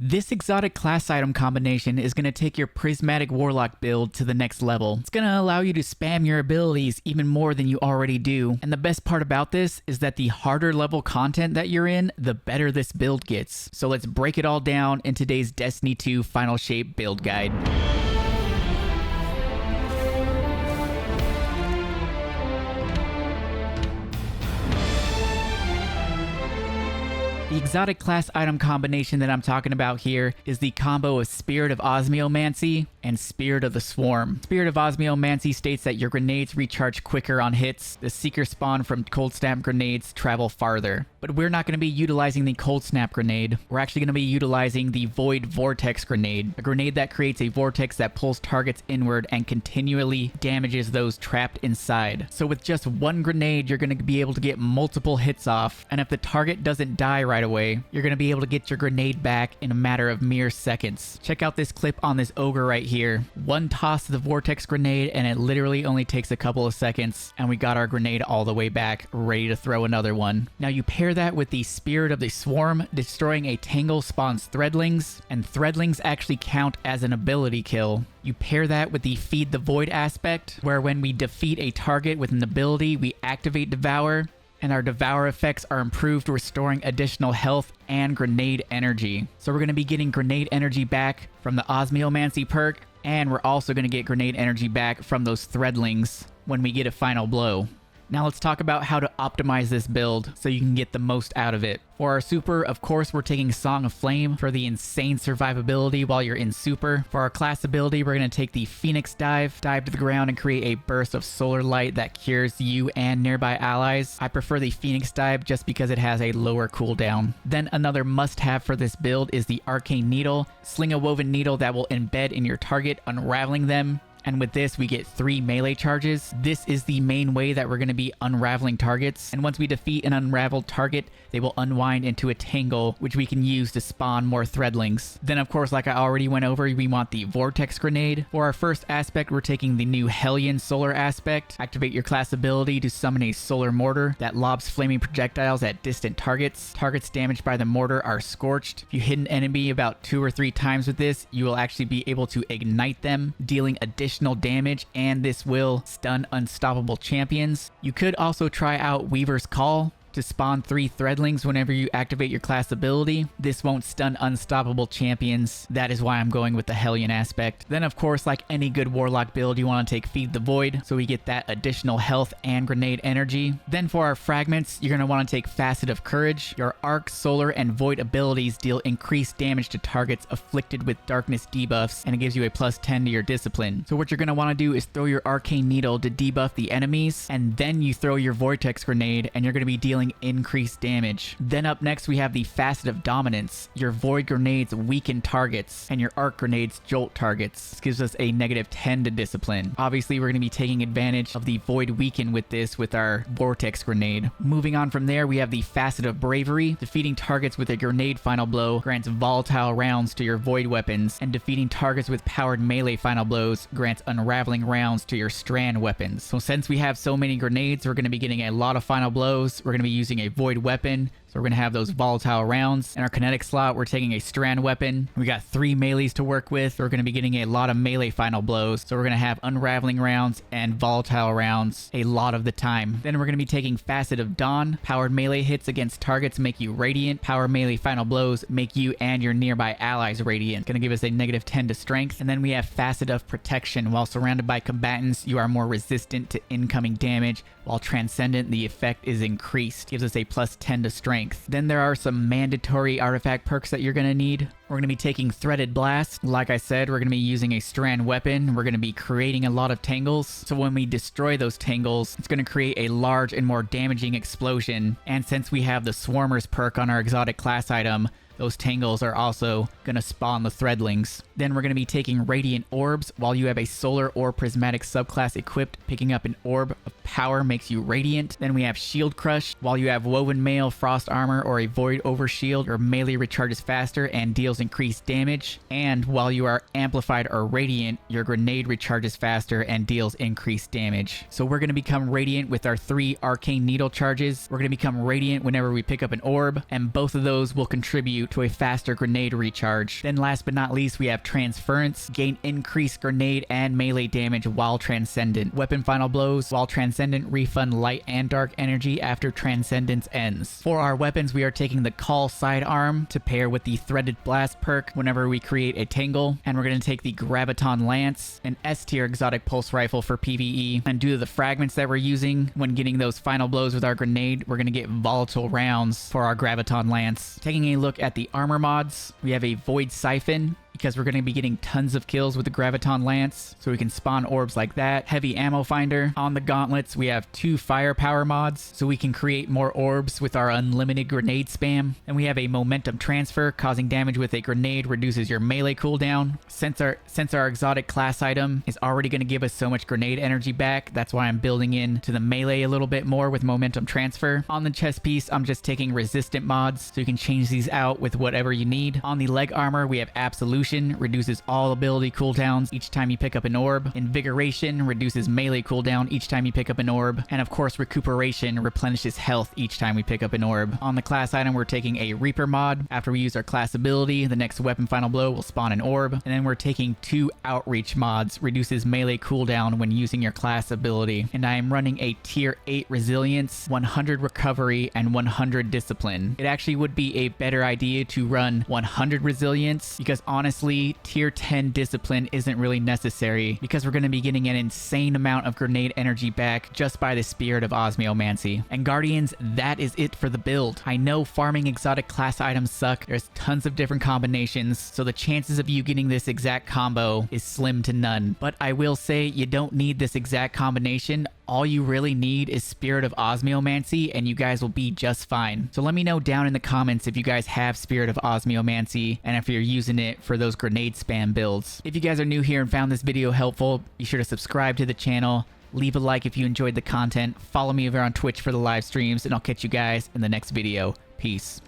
This exotic class item combination is going to take your Prismatic Warlock build to the next level. It's going to allow you to spam your abilities even more than you already do. And the best part about this is that the harder level content that you're in, the better this build gets. So let's break it all down in today's Destiny 2 Final Shape build guide. The exotic class item combination that I'm talking about here is the combo of Spirit of Osmiomancy and Spirit of the Swarm. Spirit of Osmiomancy states that your grenades recharge quicker on hits. The Seeker spawn from Cold Snap grenades travel farther. But we're not going to be utilizing the Cold Snap grenade. We're actually going to be utilizing the Void Vortex grenade, a grenade that creates a vortex that pulls targets inward and continually damages those trapped inside. So with just one grenade, you're going to be able to get multiple hits off, and if the target doesn't die right away, you're going to be able to get your grenade back in a matter of mere seconds. Check out this clip on this ogre right here. One toss of the vortex grenade and it literally only takes a couple of seconds, and we got our grenade all the way back, ready to throw another one. Now you pair that with the Spirit of the Swarm. Destroying a Tangle spawns Threadlings, and Threadlings actually count as an ability kill. You pair that with the Feed the Void aspect, where when we defeat a target with an ability, we activate Devour, and our Devour effects are improved, restoring additional health and grenade energy. So we're going to be getting grenade energy back from the Osmiomancy perk, and we're also going to get grenade energy back from those Threadlings when we get a final blow. Now let's talk about how to optimize this build so you can get the most out of it. For our super, of course, we're taking Song of Flame for the insane survivability while you're in super. For our class ability, we're going to take the Phoenix Dive to the ground and create a burst of solar light that cures you and nearby allies. I prefer the Phoenix Dive just because it has a lower cooldown. Then another must-have for this build is the Arcane Needle. Sling a woven needle that will embed in your target, unraveling them. And with this, we get 3 melee charges. This is the main way that we're going to be unraveling targets. And once we defeat an unraveled target, they will unwind into a tangle, which we can use to spawn more Threadlings. Then, of course, like I already went over, we want the Vortex Grenade. For our first aspect, we're taking the new Hellion Solar aspect. Activate your class ability to summon a Solar Mortar that lobs flaming projectiles at distant targets. Targets damaged by the mortar are scorched. If you hit an enemy about 2 or 3 times with this, you will actually be able to ignite them, dealing additional damage, and this will stun unstoppable champions. You could also try out Weaver's Call to spawn 3 Threadlings whenever you activate your class ability. This won't stun unstoppable champions. That is why I'm going with the Hellion aspect. Then of course, like any good Warlock build, you want to take Feed the Void so we get that additional health and grenade energy. Then for our fragments, you're going to want to take Facet of Courage. Your Arc, Solar, and Void abilities deal increased damage to targets afflicted with darkness debuffs, and it gives you a +10 to your discipline. So what you're going to want to do is throw your Arcane Needle to debuff the enemies, and then you throw your Vortex Grenade, and you're going to be dealing increased damage. Then up next, we have the Facet of Dominance. Your Void Grenades weaken targets, and your Arc Grenades jolt targets. This gives us a -10 to discipline. Obviously, we're going to be taking advantage of the Void Weaken with this with our Vortex Grenade. Moving on from there, we have the Facet of Bravery. Defeating targets with a grenade final blow grants volatile rounds to your Void weapons, and defeating targets with powered melee final blows grants unraveling rounds to your strand weapons. So since we have so many grenades, we're going to be getting a lot of final blows. We're going to be using a Void weapon, so we're going to have those volatile rounds. In our kinetic slot, we're taking a strand weapon. We got 3 melees to work with. We're going to be getting a lot of melee final blows, so we're going to have unraveling rounds and volatile rounds a lot of the time. Then we're going to be taking Facet of Dawn. Powered melee hits against targets make you radiant. Power melee final blows make you and your nearby allies radiant. Going to give us a -10 to strength. And then we have Facet of Protection. While surrounded by combatants, you are more resistant to incoming damage. While Transcendent, the effect is increased. Gives us a +10 to strength. Then there are some mandatory artifact perks that you're going to need. We're going to be taking Threaded Blast. Like I said, we're going to be using a strand weapon. We're going to be creating a lot of tangles. So when we destroy those tangles, it's going to create a large and more damaging explosion. And since we have the Swarmers perk on our exotic class item, those tangles are also going to spawn the Threadlings. Then we're going to be taking Radiant Orbs. While you have a Solar or Prismatic subclass equipped, picking up an Orb of Power makes you Radiant. Then we have Shield Crush. While you have Woven Mail, Frost Armor, or a Void Overshield, your melee recharges faster and deals increased damage. And while you are Amplified or Radiant, your Grenade recharges faster and deals increased damage. So we're going to become Radiant with our 3 Arcane Needle charges. We're going to become Radiant whenever we pick up an Orb, and both of those will contribute contribute to a faster grenade recharge. Then last but not least, we have Transference. Gain increased grenade and melee damage while Transcendent. Weapon final blows while Transcendent refund light and dark energy after Transcendence ends. For our weapons, we are taking the Call sidearm to pair with the Threaded Blast perk whenever we create a tangle. And we're going to take the Graviton Lance, an S tier exotic pulse rifle for PvE. And due to the fragments that we're using when getting those final blows with our grenade, we're going to get volatile rounds for our Graviton Lance. Taking a look at the armor mods, we have a Void Siphon, because we're going to be getting tons of kills with the Graviton Lance, so we can spawn orbs like that. Heavy Ammo Finder. On the gauntlets, we have 2 firepower mods, so we can create more orbs with our unlimited grenade spam. And we have a Momentum Transfer. Causing damage with a grenade reduces your melee cooldown. Since our exotic class item is already going to give us so much grenade energy back, that's why I'm building in to the melee a little bit more with Momentum Transfer. On the chest piece, I'm just taking resistant mods, so you can change these out with whatever you need. On the leg armor, we have Absolution. Reduces all ability cooldowns each time you pick up an orb. Invigoration reduces melee cooldown each time you pick up an orb. And of course, Recuperation replenishes health each time we pick up an orb. On the class item, we're taking a Reaper mod. After we use our class ability, the next weapon final blow will spawn an orb. And then we're taking 2 Outreach mods. Reduces melee cooldown when using your class ability. And I am running a tier 8 Resilience, 100 Recovery, and 100 Discipline. It actually would be a better idea to run 100 Resilience, because honestly, tier 10 Discipline isn't really necessary, because we're going to be getting an insane amount of grenade energy back just by the Spirit of Osmiomancy. And Guardians, that is it for the build. I know farming exotic class items suck. There's tons of different combinations, so the chances of you getting this exact combo is slim to none. But I will say, you don't need this exact combination. All you really need is Spirit of Osmiomancy, and you guys will be just fine. So let me know down in the comments if you guys have Spirit of Osmiomancy and if you're using it for those grenade spam builds. If you guys are new here and found this video helpful, be sure to subscribe to the channel, leave a like if you enjoyed the content, follow me over on Twitch for the live streams, and I'll catch you guys in the next video. Peace.